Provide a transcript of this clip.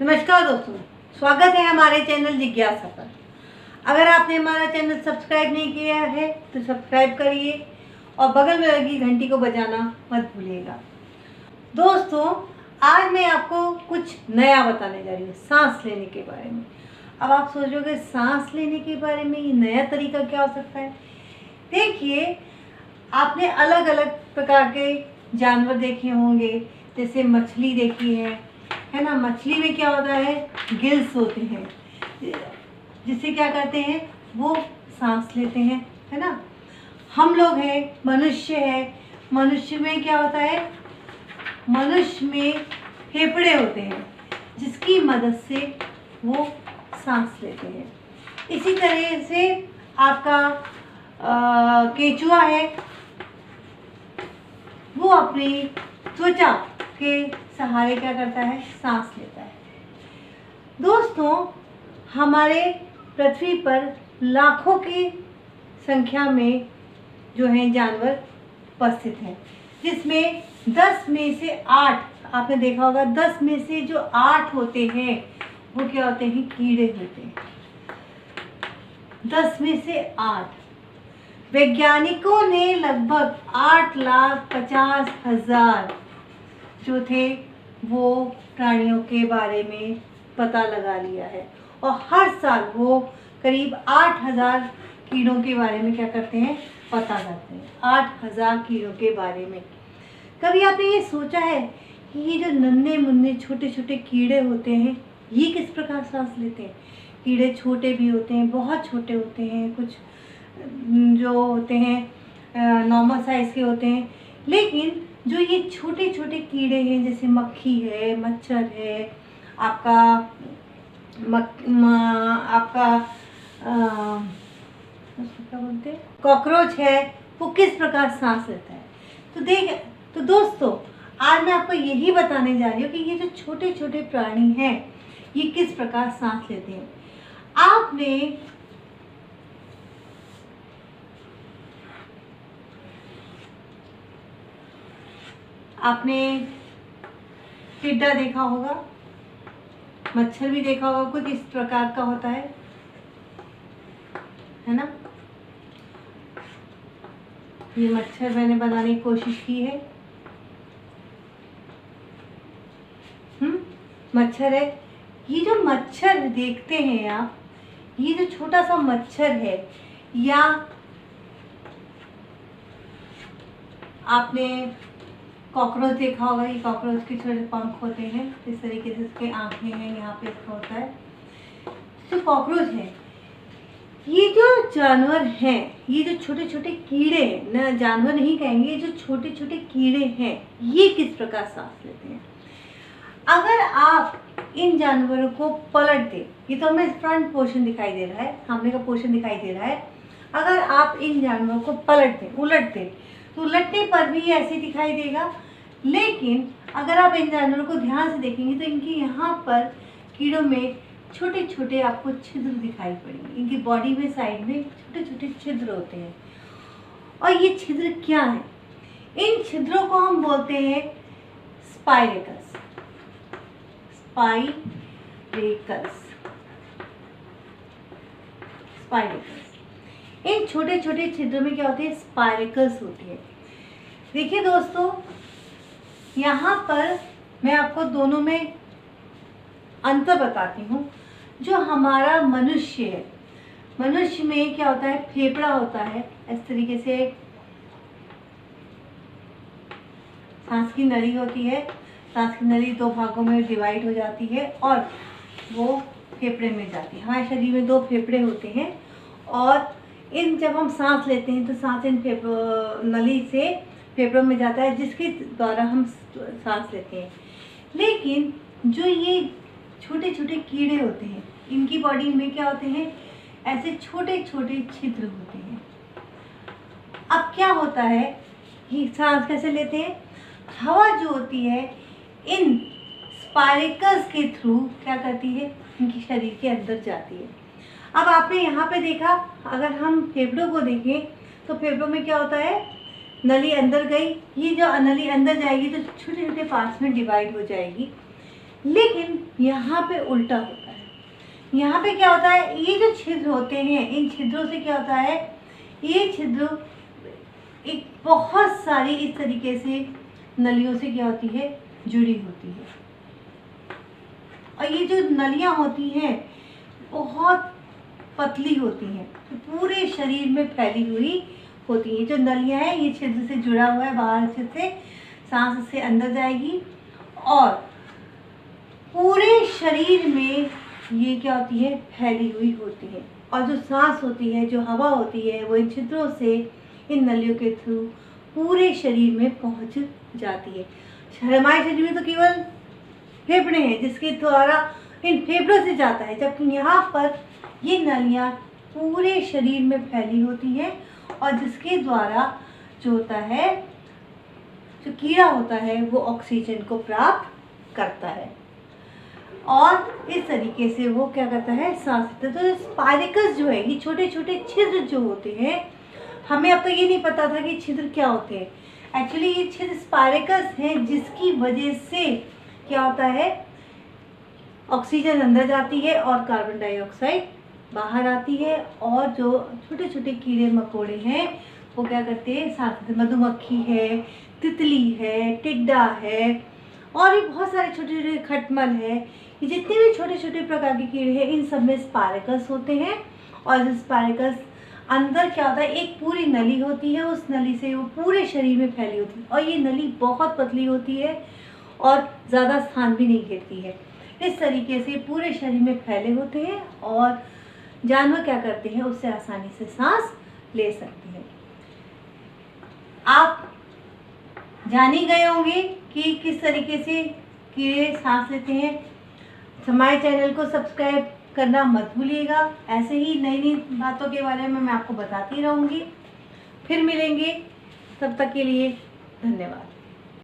नमस्कार दोस्तों, स्वागत है हमारे चैनल जिज्ञासा पर। अगर आपने हमारा चैनल सब्सक्राइब नहीं किया है तो सब्सक्राइब करिए और बगल में लगी घंटी को बजाना मत भूलिएगा। दोस्तों, आज मैं आपको कुछ नया बताने जा रही हूँ सांस लेने के बारे में। अब आप सोचोगे सांस लेने के बारे में ये नया तरीका क्या हो सकता है। देखिए, आपने अलग अलग प्रकार के जानवर देखे होंगे, जैसे मछली देखी है ना। मछली में क्या होता है, गिल्स होते हैं, जिससे क्या करते हैं वो सांस लेते हैं, है ना। हम लोग हैं, मनुष्य है, मनुष्य में क्या होता है, मनुष्य में फेफड़े होते हैं जिसकी मदद से वो सांस लेते हैं। इसी तरह से आपका केंचुआ है, वो अपनी त्वचा के सहारे क्या करता है, सांस लेता है। दोस्तों, हमारे पृथ्वी पर लाखों की संख्या में जो हैं जानवर उपस्थित हैं, जिसमें 10 में से 8, आपने देखा होगा 10 में से जो 8 होते हैं वो क्या होते हैं, कीड़े होते हैं। 10 में से 8। वैज्ञानिकों ने लगभग 8,50,000 जो थे वो प्राणियों के बारे में पता लगा लिया है, और हर साल वो करीब 8,000 कीड़ों के बारे में क्या करते हैं, पता करते हैं। 8,000 कीड़ों के बारे में। कभी आपने ये सोचा है कि ये जो नन्हे मुन्ने छोटे छोटे कीड़े होते हैं ये किस प्रकार सांस लेते हैं। कीड़े छोटे भी होते हैं, बहुत छोटे होते हैं, कुछ जो होते हैं नॉर्मल साइज़ के होते हैं, लेकिन जो ये छोटे छोटे कीड़े हैं, जैसे मक्खी है, मच्छर है, आपका आपका क्या बोलते हैं, कॉकरोच है, वो किस प्रकार सांस लेता है। तो दोस्तों, आज मैं आपको यही बताने जा रही हूँ कि ये जो छोटे छोटे प्राणी हैं ये किस प्रकार सांस लेते हैं। आपने टिड्डा देखा होगा, मच्छर भी देखा होगा, कुछ इस प्रकार का होता है ना। ये मच्छर मैंने बनाने की कोशिश की है। मच्छर है। ये जो मच्छर देखते हैं आप, ये जो छोटा सा मच्छर है, या आपने कॉकरोच देखा होगा, ये कॉकरोच के छोटे पंख होते हैं, इस तरीके से इसके आंखें हैं, यहाँ पे इसका होता है। जो कॉकरोच है, ये जो जानवर हैं, ये जो छोटे छोटे कीड़े हैं ना, जानवर नहीं कहेंगे, ये जो छोटे छोटे कीड़े हैं ये किस प्रकार सांस लेते हैं। अगर आप इन जानवरों को पलट दें, ये तो हमें फ्रंट पोर्शन दिखाई दे रहा है, सामने का पोर्शन दिखाई दे रहा है। अगर आप इन जानवरों को पलट दें, उलट दें, तो उलटने पर भी ऐसे दिखाई देगा। लेकिन अगर आप इन जानवरों को ध्यान से देखेंगे तो इनके यहाँ पर कीड़ों में छोटे छोटे आपको छिद्र दिखाई पड़ेंगे। इनकी बॉडी में साइड में छोटे छोटे छिद्र होते हैं। और ये छिद्र क्या है, इन छिद्रों को हम बोलते हैं स्पाइरेकल्स। इन छोटे छोटे छिद्रों में क्या होते हैं, स्पाइरेकल्स होती है। देखिए दोस्तों, यहाँ पर मैं आपको दोनों में अंतर बताती हूँ। जो हमारा मनुष्य है, मनुष्य में क्या होता है, फेफड़ा होता है, इस तरीके से सांस की नली होती है। सांस की नली 2 भागों में डिवाइड हो जाती है और वो फेफड़े में जाती है। हमारे शरीर में 2 फेफड़े होते हैं, और जब हम सांस लेते हैं तो सांस इन नली से फेफड़ों में जाता है, जिसके द्वारा हम सांस लेते हैं। लेकिन जो ये छोटे छोटे कीड़े होते हैं, इनकी बॉडी में क्या होते हैं, ऐसे छोटे छोटे छिद्र होते हैं। अब क्या होता है, ये सांस कैसे लेते हैं, हवा जो होती है इन स्पाइरेकल्स के थ्रू क्या करती है, इनकी शरीर के अंदर जाती है। अब आपने यहाँ पे देखा, अगर हम फेफड़ों को देखें तो फेफड़ों में क्या होता है, नली अंदर गई, ये जो नली अंदर जाएगी तो छोटे छोटे पार्ट्स में डिवाइड हो जाएगी। लेकिन यहाँ पे उल्टा होता है। यहाँ पे क्या होता है, ये जो छिद्र होते हैं, इन छिद्रों से क्या होता है, ये छिद्र एक बहुत सारी इस तरीके से नलियों से क्या होती है, जुड़ी होती है। और ये जो नलियाँ होती हैं बहुत पतली होती हैं, तो पूरे शरीर में फैली हुई होती हैं। जो नलियाँ हैं ये छिद्र से जुड़ा हुआ है, बाहर छिद्र से सांस से अंदर जाएगी और पूरे शरीर में ये क्या होती है, फैली हुई होती है। और जो सांस होती है, जो हवा होती है, वो इन छिद्रों से, इन नलियों के थ्रू पूरे शरीर में पहुंच जाती है। हमारे शरीर में तो केवल फेफड़े हैं जिसके द्वारा इन फेफड़ों से जाता है, जबकि यहाँ पर ये नलियाँ पूरे शरीर में फैली होती हैं और जिसके द्वारा जो होता है, जो कीड़ा होता है वो ऑक्सीजन को प्राप्त करता है और इस तरीके से वो क्या करता है, सांस लेता है। तो स्पाइरकस जो है, ये छोटे छोटे छिद्र जो होते हैं, हमें अब तक ये नहीं पता था कि छिद्र क्या होते हैं। एक्चुअली ये छिद्र स्पाइरकस हैं जिसकी वजह से क्या होता है, ऑक्सीजन अंदर जाती है और कार्बन डाइऑक्साइड बाहर आती है और जो छोटे छोटे कीड़े मकोड़े हैं वो क्या करते हैं, सांस लेते। मधुमक्खी है, तितली है, टिड्डा है और भी बहुत सारे छोटे छोटे खटमल है, ये जितने भी छोटे छोटे प्रकार के कीड़े हैं इन सब में स्पाइरकस होते हैं। और स्पाइरकस अंदर क्या होता है, एक पूरी नली होती है, उस नली से वो पूरे शरीर में फैली होती है और ये नली बहुत पतली होती है और ज़्यादा स्थान भी नहीं घेरती है। इस तरीके से पूरे शरीर में फैले होते हैं और जानवर क्या करते हैं, उससे आसानी से सांस ले सकते हैं। आप जान ही गए होंगे कि किस तरीके से कीड़े सांस लेते हैं। हमारे चैनल को सब्सक्राइब करना मत भूलिएगा। ऐसे ही नई नई बातों के बारे में मैं आपको बताती रहूँगी। फिर मिलेंगे, तब तक के लिए धन्यवाद।